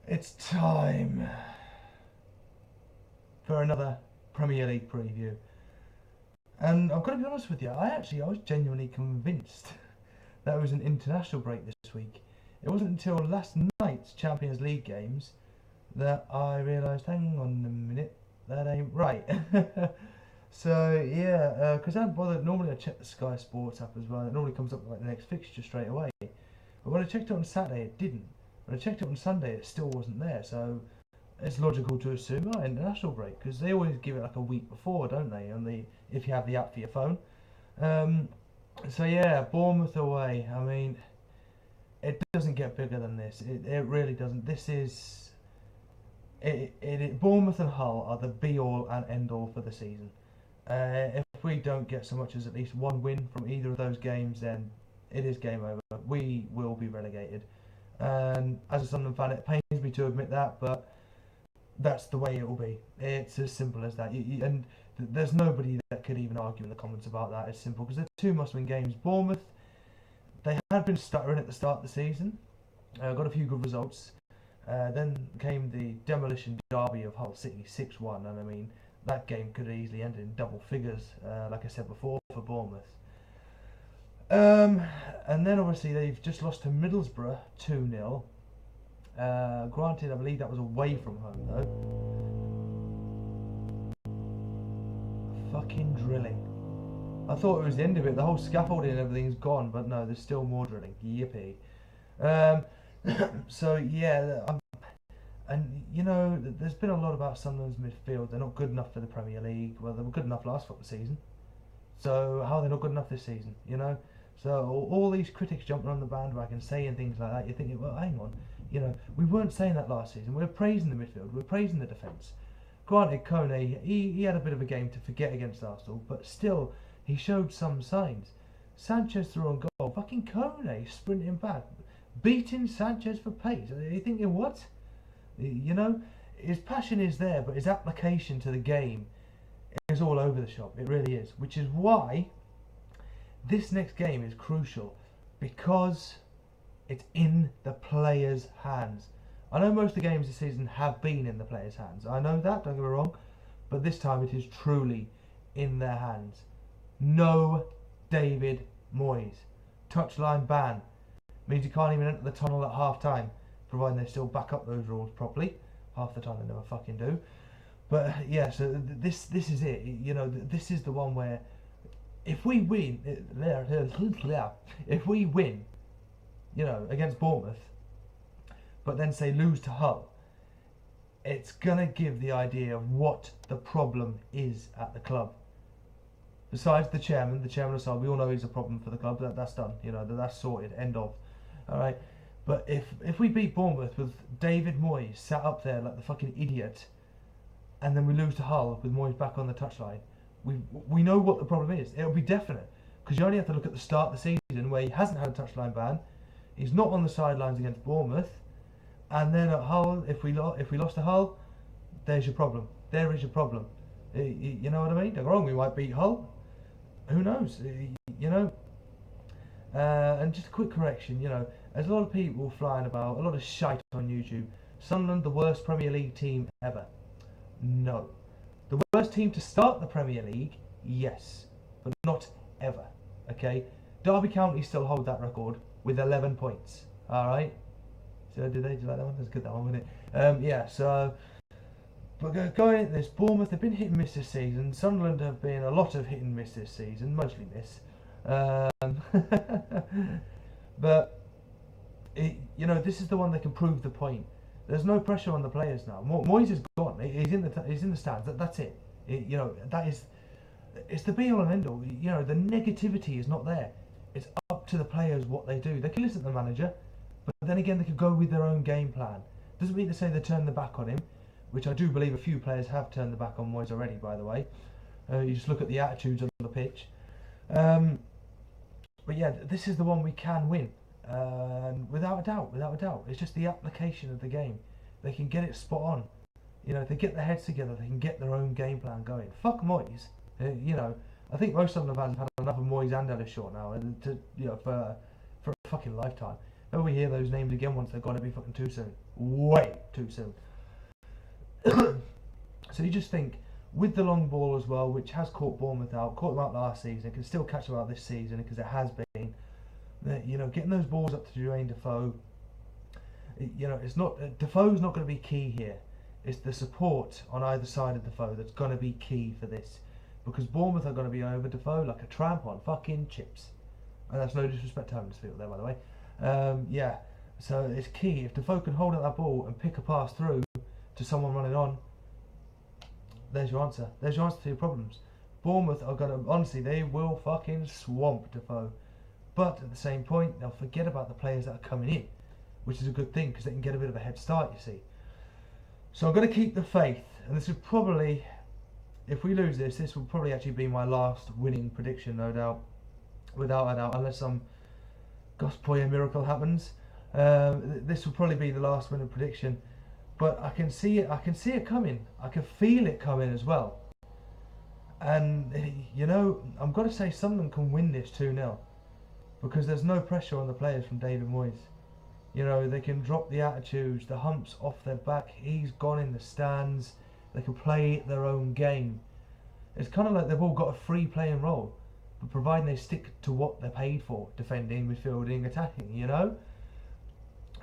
It's time for another Premier League preview. And I've got to be honest with you, I was genuinely convinced that it was an international break this week. It wasn't until last night's Champions League games that I realised, hang on a minute, that ain't right. So yeah, because I hadn't bothered. Normally I check the Sky Sports app as well. It normally comes up with like the next fixture straight away. But when I checked it on Saturday, it didn't. When I checked it on Sunday, it still wasn't there. So it's logical to assume international break because they always give it like a week before, don't they? On the if you have the app for your phone. Um, so yeah, Bournemouth away. I mean, it doesn't get bigger than this. It really doesn't. This is Bournemouth and Hull are the be all and end all for the season. If we don't get so much as at least one win from either of those games, then it is game over. We will be relegated. And as a Sunderland fan, it pains me to admit that, but that's the way it will be. It's as simple as that. And there's nobody that could even argue in the comments about that. It's simple because they're two must-win games. Bournemouth, they had been stuttering at the start of the season. Got a few good results. Then came the demolition derby of Hull City, 6-1, and I mean that game could have easily ended in double figures, like I said before, for Bournemouth. And then obviously they've just lost to Middlesbrough 2-0. Granted, I believe that was away from home though. Fucking drilling. I thought it was the end of it. The whole scaffolding and everything's gone, but no, there's still more drilling. Yippee. Um, so yeah, and you know, there's been a lot about Sunderland's midfield. They're not good enough for the Premier League. Well, they were good enough last football season. So how are they not good enough this season? You know. So all these critics jumping on the bandwagon saying things like that, you're thinking, well, hang on. You know, we weren't saying that last season. We were praising the midfield. We were praising the defence. Granted, Kone, he had a bit of a game to forget against Arsenal, but still, he showed some signs. Sanchez threw on goal. Fucking Kone sprinting back, beating Sanchez for pace. Are you thinking, what? You know, his passion is there, but his application to the game is all over the shop. It really is. Which is why this next game is crucial, because it's in the players' hands. I know most of the games this season have been in the players' hands. I know that, don't get me wrong, but this time it is truly in their hands. No David Moyes. Touchline ban. Means you can't even enter the tunnel at half time, providing they still back up those rules properly. Half the time they never fucking do. But yeah, so this is it. You know, this is the one where if we win, if we win, you know, against Bournemouth, but then say lose to Hull, it's gonna give the idea of what the problem is at the club. Besides the chairman of side, we all know he's a problem for the club. That's done. You know, that's sorted. End of. All right. But if we beat Bournemouth with David Moyes sat up there like the fucking idiot, and then we lose to Hull with Moyes back on the touchline, we know what the problem is. It'll be definite because you only have to look at the start of the season where he hasn't had a touchline ban. He's not on the sidelines against Bournemouth, and then at Hull, if we lost to Hull, there's your problem. There is your problem. You know what I mean? Don't get wrong. We might beat Hull. Who knows? You know. And just a quick correction. You know, there's a lot of people flying about, a lot of shite on YouTube. Sunderland, the worst Premier League team ever. No. The worst team to start the Premier League, yes, but not ever. Okay. Derby County still hold that record with 11 points. All right. So did you like that one? That's good, that one, wasn't it? Yeah. So, but going into this, Bournemouth have been hit and miss this season. Sunderland have been a lot of hit and miss this season, mostly miss. But you know, this is the one that can prove the point. There's no pressure on the players now. Moyes is gone. He's in the stands. That's it. You know, it's the be all and end all. You know, the negativity is not there. It's up to the players what they do. They can listen to the manager, but then again, they could go with their own game plan. Doesn't mean to say they turn their back on him, which I do believe a few players have turned their back on Moyes already. By the way, you just look at the attitudes on the pitch. But yeah, this is the one we can win. Without a doubt. It's just the application of the game. They can get it spot on. You know, if they get their heads together, they can get their own game plan going. Fuck Moyes. You know, I think most of them have had enough of Moyes and Ellis Short now, for a fucking lifetime. Oh, we hear those names again once they're gonna be fucking too soon. Way too soon. So you just think, with the long ball as well, which has caught Bournemouth out, caught them out last season, can still catch them out this season because it has been. You know, getting those balls up to Jermaine Defoe. You know, it's not Defoe's not going to be key here. It's the support on either side of Defoe that's going to be key for this, because Bournemouth are going to be over Defoe like a tramp on fucking chips, and that's no disrespect to Huddersfield there, by the way. Yeah, so it's key. If Defoe can hold up that ball and pick a pass through to someone running on, there's your answer. There's your answer to your problems. Bournemouth are going to, honestly, they will fucking swamp Defoe. But at the same point, they'll forget about the players that are coming in, which is a good thing because they can get a bit of a head start, you see. So I'm going to keep the faith, and this is probably, if we lose this, this will probably actually be my last winning prediction, no doubt, without a doubt, unless some Gospoya miracle happens. This will probably be the last winning prediction. But I can see it. I can see it coming. I can feel it coming as well. And you know, I'm going to say Sunderland can win this 2-0 because there's no pressure on the players from David Moyes. You know, they can drop the attitudes, the humps off their back. He's gone in the stands. They can play their own game. It's kind of like they've all got a free playing role, but providing they stick to what they're paid for: defending, midfielding, attacking. You know.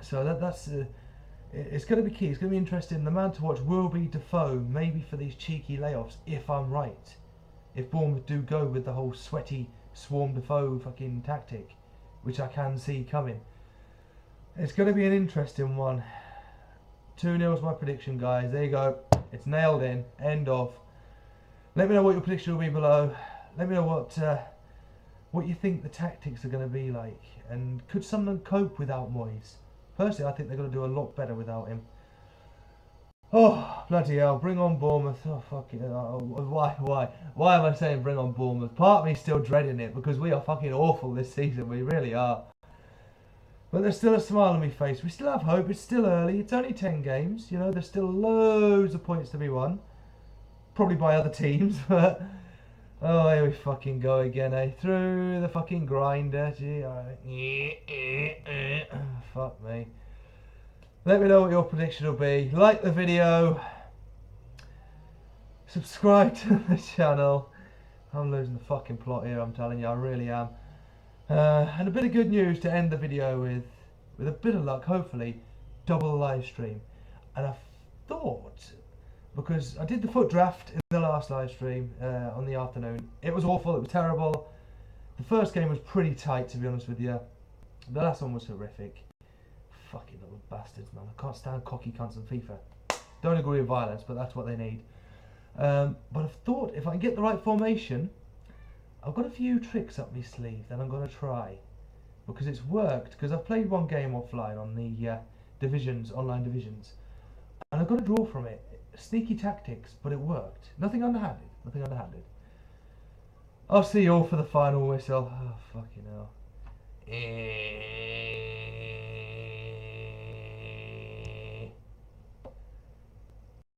So that's. It's going to be key. It's going to be interesting. The man to watch will be Defoe, maybe for these cheeky layoffs, if I'm right. If Bournemouth do go with the whole sweaty swarm Defoe fucking tactic, which I can see coming. It's going to be an interesting one. 2-0 is my prediction, guys. There you go. It's nailed in. End of. Let me know what your prediction will be below. Let me know what you think the tactics are going to be like. And could someone cope without Moyes? Personally, I think they're going to do a lot better without him. Oh, bloody hell. Bring on Bournemouth. Oh, fucking hell. Why am I saying bring on Bournemouth? Part of me's still dreading it because we are fucking awful this season. We really are. But there's still a smile on my face. We still have hope. It's still early. It's only 10 games. You know, there's still loads of points to be won. Probably by other teams, but... Oh, here we fucking go again, eh? Through the fucking grinder. Gee, alright. Fuck me. Let me know what your prediction will be. Like the video. Subscribe to the channel. I'm losing the fucking plot here, I'm telling you. I really am. And a bit of good news to end the video with a bit of luck, hopefully, double live stream. And I thought, because I did the foot draft in the last live stream on the afternoon. It was awful, it was terrible. The first game was pretty tight, to be honest with you. The last one was horrific. Fucking little bastards, man. I can't stand cocky cunts in FIFA. Don't agree with violence, but that's what they need. But I've thought, if I can get the right formation, I've got a few tricks up my sleeve that I'm going to try. Because it's worked, because I've played one game offline on the divisions, online divisions. And I got a draw from it. Sneaky tactics, but it worked. Nothing underhanded. Nothing underhanded. I'll see you all for the final whistle. Oh, fucking hell.